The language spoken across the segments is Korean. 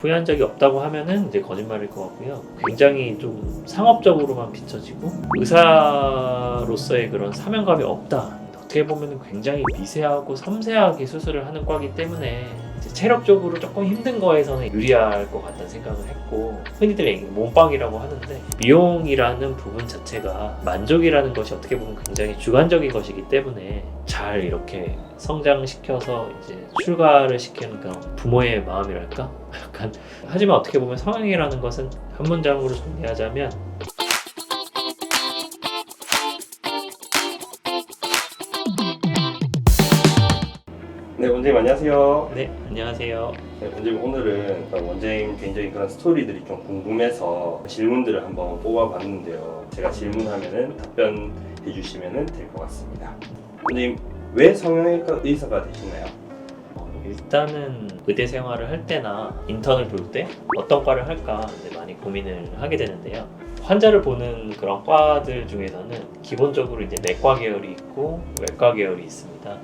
후회한 적이 없다고 하면은 이제 거짓말일 것 같고요. 굉장히 좀 상업적으로만 비춰지고 의사로서의 그런 사명감이 없다. 어떻게 보면 굉장히 미세하고 섬세하게 수술을 하는 과이기 때문에 이제 체력적으로 조금 힘든 거에서는 유리할 것 같다는 생각을 했고, 흔히들 얘기하는 몸빵이라고 하는데 미용이라는 부분 자체가 만족이라는 것이 어떻게 보면 굉장히 주관적인 것이기 때문에 잘 이렇게 성장시켜서 이제 출가를 시키는 그런 부모의 마음이랄까? 약간. 하지만 어떻게 보면 성형이라는 것은 한 문장으로 정리하자면 네, 원장님 안녕하세요. 네, 안녕하세요. 네, 원장님 오늘은 원장님 개인적인 그런 스토리들이 좀 궁금해서 질문들을 한번 뽑아봤는데요. 제가 질문하면은 답변해 주시면 될 것 같습니다. 원장님 왜 성형외과 의사가 되셨나요? 일단은 의대 생활을 할 때나 인턴을 볼 때 어떤 과를 할까 이제 많이 고민을 하게 되는데요. 환자를 보는 그런 과들 중에서는 기본적으로 이제 내과 계열이 있고 외과 계열이 있습니다.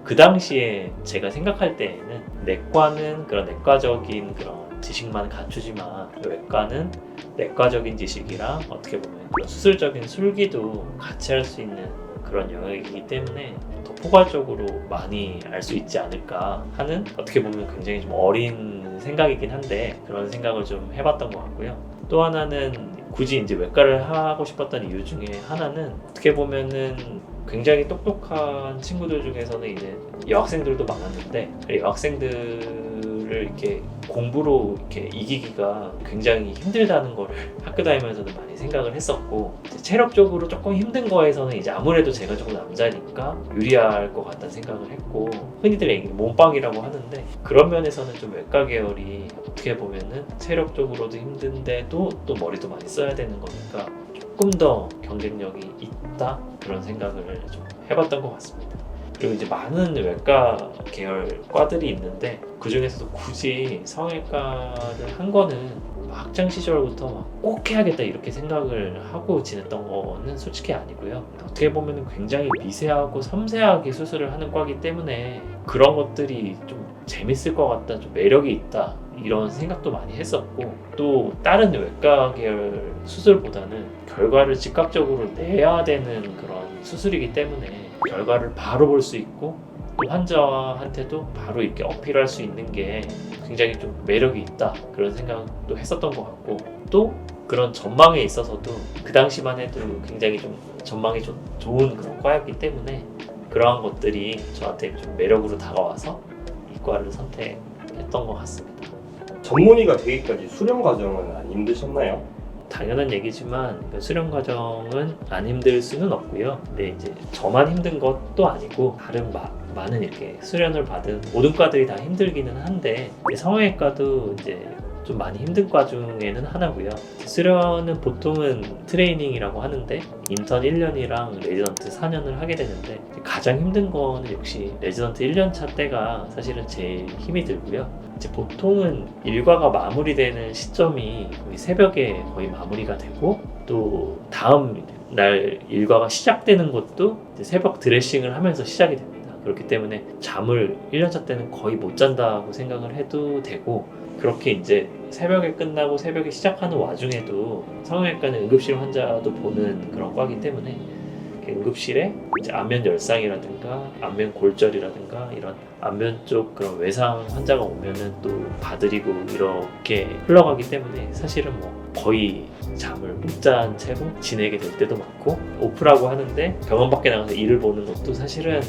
그 당시에 제가 생각할 때에는 내과는 그런 내과적인 그런 지식만 갖추지만 외과는 내과적인 지식이랑 어떻게 보면 그런 수술적인 술기도 같이 할 수 있는 그런 영역이기 때문에 더 포괄적으로 많이 알 수 있지 않을까 하는, 어떻게 보면 굉장히 좀 어린 생각이긴 한데 그런 생각을 좀 해봤던 것 같고요. 또 하나는 굳이 이제 외과를 하고 싶었던 이유 중에 하나는 어떻게 보면은 굉장히 똑똑한 친구들 중에서는 이제 여학생들도 많았는데 여학생들을 이렇게 공부로 이렇게 이기기가 굉장히 힘들다는 거를 학교 다니면서도 많이 생각을 했었고, 체력적으로 조금 힘든 거에서는 이제 아무래도 제가 조금 남자니까 유리할 것 같다는 생각을 했고, 흔히들 얘기하는 몸빵이라고 하는데 그런 면에서는 좀 외과 계열이 어떻게 보면은 체력적으로도 힘든데도 또 머리도 많이 써야 되는 거니까 조금 더 경쟁력이 있다, 그런 생각을 좀 해봤던 것 같습니다. 그리고 이제 많은 외과 계열 과들이 있는데 그 중에서도 굳이 성형외과를 한 거는 학창 시절부터 막 꼭 해야겠다 이렇게 생각을 하고 지냈던 거는 솔직히 아니고요. 어떻게 보면 굉장히 미세하고 섬세하게 수술을 하는 과이기 때문에 그런 것들이 좀 재밌을 것 같다, 좀 매력이 있다, 이런 생각도 많이 했었고, 또 다른 외과 계열 수술보다는 결과를 즉각적으로 내야 되는 그런 수술이기 때문에 결과를 바로 볼 수 있고 또 환자한테도 바로 이렇게 어필할 수 있는 게 굉장히 좀 매력이 있다, 그런 생각도 했었던 것 같고, 또 그런 전망에 있어서도 그 당시만 해도 굉장히 좀 전망이 좋은 그런 과였기 때문에 그러한 것들이 저한테 좀 매력으로 다가와서 이 과를 선택했던 것 같습니다. 전문의가 되기까지 수련 과정은 안 힘드셨나요? 당연한 얘기지만 수련 과정은 안 힘들 수는 없고요. 근데 이제 저만 힘든 것도 아니고 다른 많은 이렇게 수련을 받은 모든 과들이 다 힘들기는 한데, 성형외과도 이제 좀 많이 힘든 과 중에는 하나고요. 수련은 보통은 트레이닝이라고 하는데 인턴 1년이랑 레지던트 4년을 하게 되는데 가장 힘든 거는 역시 레지던트 1년차 때가 사실은 제일 힘이 들고요. 이제 보통은 일과가 마무리되는 시점이 거의 새벽에 거의 마무리가 되고, 또 다음 날 일과가 시작되는 것도 이제 새벽 드레싱을 하면서 시작이 됩니다. 그렇기 때문에 잠을 1년차 때는 거의 못 잔다고 생각을 해도 되고, 그렇게 이제 새벽에 끝나고 새벽에 시작하는 와중에도 성형외과는 응급실 환자도 보는 그런 과이기 때문에 응급실에 이제 안면 열상이라든가 안면 골절이라든가 이런 안면 쪽 그런 외상 환자가 오면은 또 봐드리고 이렇게 흘러가기 때문에 사실은 뭐 거의 잠을 못 잔 채로 지내게 될 때도 많고, 오프라고 하는데 병원 밖에 나가서 일을 보는 것도 사실은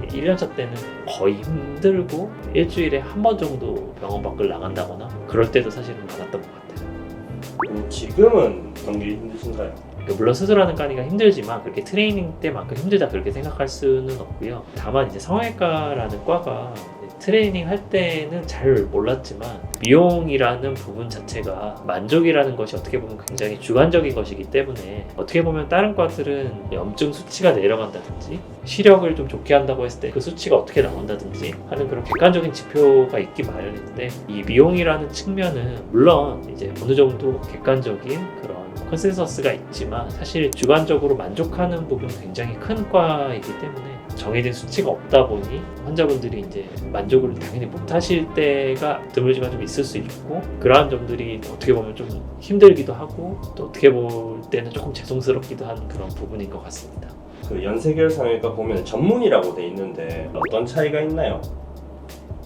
1년차 때는 거의 힘들고 일주일에 한 번 정도 병원 밖을 나간다거나 그럴 때도 사실은 많았던 것 같아요. 지금은 어떤 게 힘드신가요? 물론 수술하는 과니까 힘들지만 그렇게 트레이닝 때만큼 힘들다 그렇게 생각할 수는 없고요. 다만 이제 성형외과라는 과가 트레이닝 할 때는 잘 몰랐지만 미용이라는 부분 자체가 만족이라는 것이 어떻게 보면 굉장히 주관적인 것이기 때문에, 어떻게 보면 다른 과들은 염증 수치가 내려간다든지 시력을 좀 좋게 한다고 했을 때 그 수치가 어떻게 나온다든지 하는 그런 객관적인 지표가 있기 마련인데, 이 미용이라는 측면은 물론 이제 어느 정도 객관적인 그런 컨센서스가 있지만 사실 주관적으로 만족하는 부분은 굉장히 큰 과이기 때문에 정해진 수치가 없다 보니 환자분들이 이제 만족을 당연히 못 하실 때가 드물지만 좀 있을 수 있고, 그러한 점들이 어떻게 보면 좀 힘들기도 하고 또 어떻게 볼 때는 조금 죄송스럽기도 한 그런 부분인 것 같습니다. 그 연세계열 성형외과 보면 전문이라고 돼 있는데 어떤 차이가 있나요?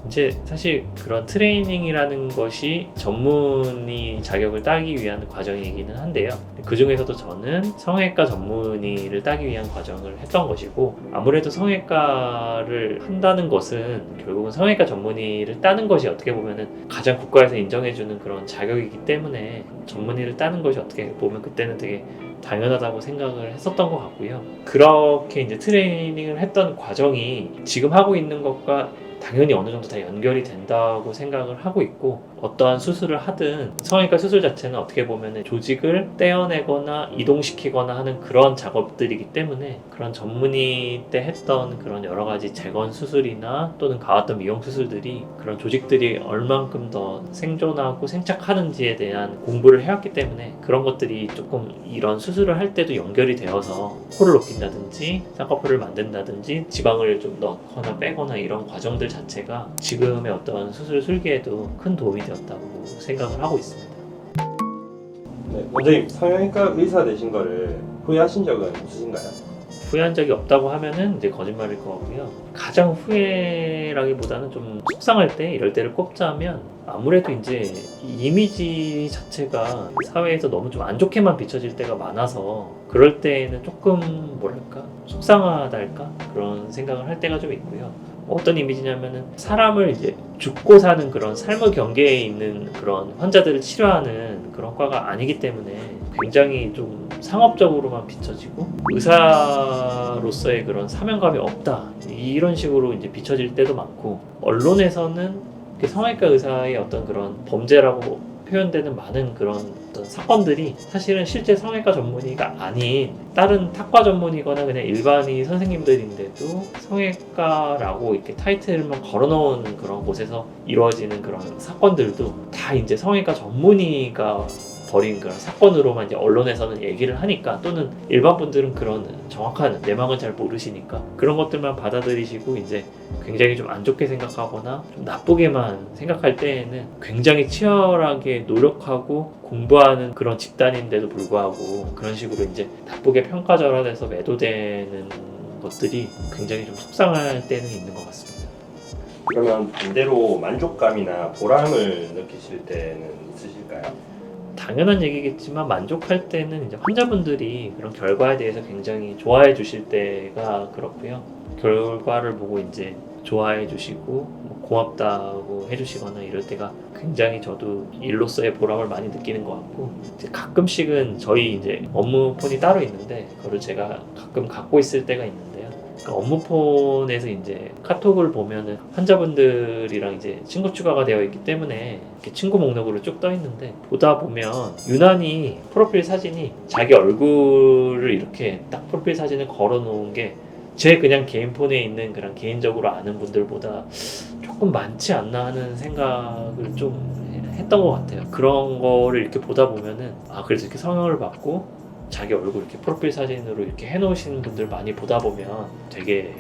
이제 사실 그런 트레이닝이라는 것이 전문의 자격을 따기 위한 과정이기는 한데요. 그 중에서도 저는 성형외과 전문의를 따기 위한 과정을 했던 것이고, 아무래도 성형외과를 한다는 것은 결국은 성형외과 전문의를 따는 것이 어떻게 보면은 가장 국가에서 인정해주는 그런 자격이기 때문에 전문의를 따는 것이 어떻게 보면 그때는 되게 당연하다고 생각을 했었던 것 같고요. 그렇게 이제 트레이닝을 했던 과정이 지금 하고 있는 것과 당연히 어느 정도 다 연결이 된다고 생각을 하고 있고, 어떠한 수술을 하든 성형외과 수술 자체는 어떻게 보면 조직을 떼어내거나 이동시키거나 하는 그런 작업들이기 때문에 그런 전문의 때 했던 그런 여러 가지 재건 수술이나 또는 가왔던 미용 수술들이 그런 조직들이 얼만큼 더 생존하고 생착하는지에 대한 공부를 해왔기 때문에 그런 것들이 조금 이런 수술을 할 때도 연결이 되어서 코를 높인다든지 쌍꺼풀을 만든다든지 지방을 좀 넣거나 빼거나 이런 과정들 자체가 지금의 어떤 수술 술기에도 큰 도움이 되었다고 생각을 하고 있습니다. 네, 원장님 성형외과 의사 되신 거를 후회하신 적은 없으신가요? 후회한 적이 없다고 하면은 이제 거짓말일 것 같고요. 가장 후회라기보다는 좀 속상할 때, 이럴 때를 꼽자면 아무래도 이제 이미지 자체가 사회에서 너무 좀 안 좋게만 비춰질 때가 많아서 그럴 때에는 조금 뭐랄까 속상하다 할까 그런 생각을 할 때가 좀 있고요. 어떤 이미지냐면은 사람을 이제 죽고 사는 그런 삶의 경계에 있는 그런 환자들을 치료하는 그런 과가 아니기 때문에 굉장히 좀 상업적으로만 비춰지고 의사로서의 그런 사명감이 없다 이런 식으로 이제 비춰질 때도 많고, 언론에서는 성형외과 의사의 어떤 그런 범죄라고 표현되는 많은 그런 어떤 사건들이 사실은 실제 성형외과 전문의가 아닌 다른 탁과 전문이거나 그냥 일반의 선생님들인데도 성형외과라고 이렇게 타이틀만 걸어놓은 그런 곳에서 이루어지는 그런 사건들도 다 이제 성형외과 전문의가 벌인 그런 사건으로만 이제 언론에서는 얘기를 하니까, 또는 일반 분들은 그런 정확한 내막은 잘 모르시니까 그런 것들만 받아들이시고 이제 굉장히 좀 안 좋게 생각하거나 좀 나쁘게만 생각할 때에는 굉장히 치열하게 노력하고 공부하는 그런 집단인데도 불구하고 그런 식으로 이제 나쁘게 평가절하돼서 매도되는 것들이 굉장히 좀 속상할 때는 있는 것 같습니다. 그러면 반대로 만족감이나 보람을 느끼실 때는 있으실까요? 당연한 얘기겠지만 만족할 때는 이제 환자분들이 그런 결과에 대해서 굉장히 좋아해 주실 때가 그렇고요. 결과를 보고 이제 좋아해 주시고 뭐 고맙다고 해주시거나 이럴 때가 굉장히 저도 일로서의 보람을 많이 느끼는 것 같고, 이제 가끔씩은 저희 이제 업무폰이 따로 있는데 그거를 제가 가끔 갖고 있을 때가 있는데요. 그러니까 업무폰에서 이제 카톡을 보면은 환자분들이랑 이제 친구 추가가 되어 있기 때문에 이렇게 친구 목록으로 쭉 떠 있는데, 보다 보면 유난히 프로필 사진이 자기 얼굴을 이렇게 딱 프로필 사진을 걸어 놓은 게 제 그냥 개인 폰에 있는 그런 개인적으로 아는 분들보다 조금 많지 않나 하는 생각을 좀 했던 것 같아요. 그런 거를 이렇게 보다 보면은 그래서 이렇게 성형을 받고 자기 얼굴 이렇게 프로필 사진으로 이렇게 해놓으시는 분들 많이 보다 보면 되게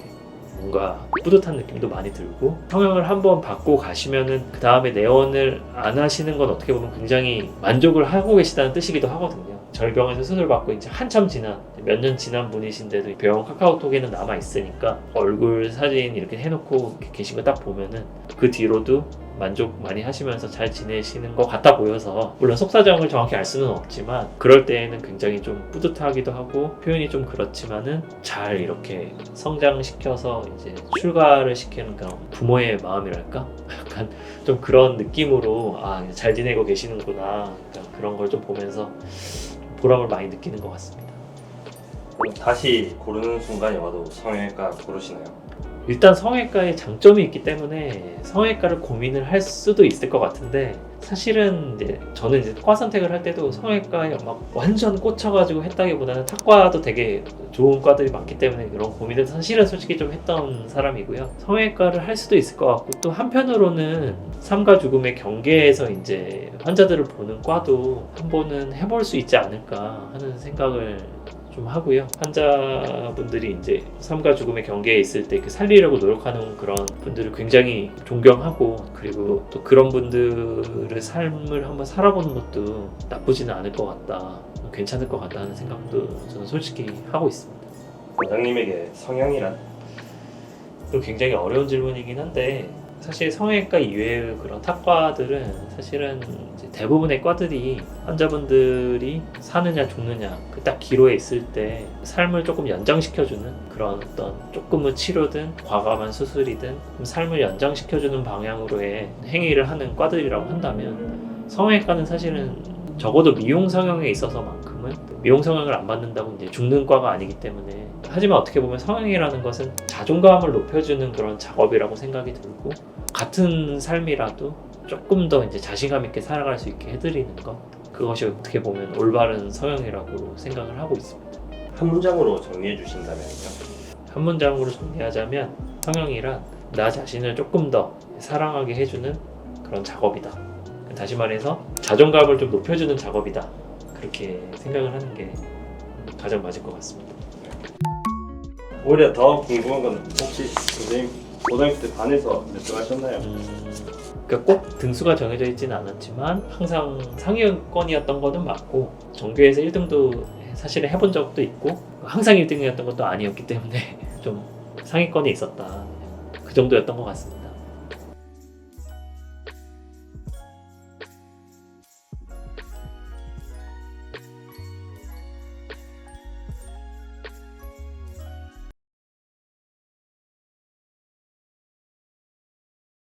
뭔가 뿌듯한 느낌도 많이 들고, 성형을 한번 받고 가시면은 그 다음에 내원을 안 하시는 건 어떻게 보면 굉장히 만족을 하고 계시다는 뜻이기도 하거든요. 저희 병원에서 수술 받고 이제 한참 지난 몇 년 지난 분이신데도 병원 카카오톡에는 남아 있으니까 얼굴 사진 이렇게 해놓고 이렇게 계신 거 딱 보면은 그 뒤로도 만족 많이 하시면서 잘 지내시는 것 같아 보여서, 물론 속사정을 정확히 알 수는 없지만 그럴 때에는 굉장히 좀 뿌듯하기도 하고, 표현이 좀 그렇지만은 잘 이렇게 성장시켜서 이제 출가를 시키는 그런 부모의 마음이랄까? 약간 좀 그런 느낌으로 잘 지내고 계시는구나, 그런 걸 좀 보면서 보람을 많이 느끼는 것 같습니다. 그럼 다시 고르는 순간이 와도 성형외과 고르시나요? 일단 성형외과에 장점이 있기 때문에 성형외과를 고민을 할 수도 있을 것 같은데, 사실은 이제 저는 이제 과 선택을 할 때도 성형외과에 막 완전 꽂혀가지고 했다기보다는 탁과도 되게 좋은 과들이 많기 때문에 그런 고민을 사실은 솔직히 좀 했던 사람이고요. 성형외과를 할 수도 있을 것 같고, 또 한편으로는 삶과 죽음의 경계에서 이제 환자들을 보는 과도 한 번은 해볼 수 있지 않을까 하는 생각을 좀 하고요. 환자분들이 이제 삶과 죽음의 경계에 있을 때 살리려고 노력하는 그런 분들을 굉장히 존경하고, 그리고 또 그런 분들의 삶을 한번 살아보는 것도 나쁘지는 않을 것 같다, 괜찮을 것 같다는 생각도 저는 솔직히 하고 있습니다. 원장님에게 성형이란? 또 굉장히 어려운 질문이긴 한데, 사실 성형외과 이외의 그런 탁과들은 사실은 이제 대부분의 과들이 환자분들이 사느냐 죽느냐 그 딱 기로에 있을 때 삶을 조금 연장시켜주는 그런 어떤 조금은 치료든 과감한 수술이든 삶을 연장시켜주는 방향으로의 행위를 하는 과들이라고 한다면, 성형외과는 사실은 적어도 미용 성형에 있어서만큼은 미용 성형을 안 받는다고 이제 죽는 과가 아니기 때문에, 하지만 어떻게 보면 성형이라는 것은 자존감을 높여주는 그런 작업이라고 생각이 들고, 같은 삶이라도 조금 더 이제 자신감 있게 살아갈 수 있게 해드리는 것, 그것이 어떻게 보면 올바른 성형이라고 생각을 하고 있습니다. 한 문장으로 정리해 주신다면요? 한 문장으로 정리하자면, 성형이란 나 자신을 조금 더 사랑하게 해주는 그런 작업이다. 다시 말해서 자존감을 좀 높여주는 작업이다. 그렇게 생각을 하는 게 가장 맞을 것 같습니다. 오히려 더 궁금한 건 혹시 선생님 고등학교 때 반에서 몇 등 하셨나요? 그러니까 꼭 등수가 정해져 있지는 않았지만 항상 상위권이었던 거는 맞고, 전교에서 1등도 사실은 해본 적도 있고, 항상 1등이었던 것도 아니었기 때문에 좀 상위권에 있었다, 그 정도였던 것 같습니다.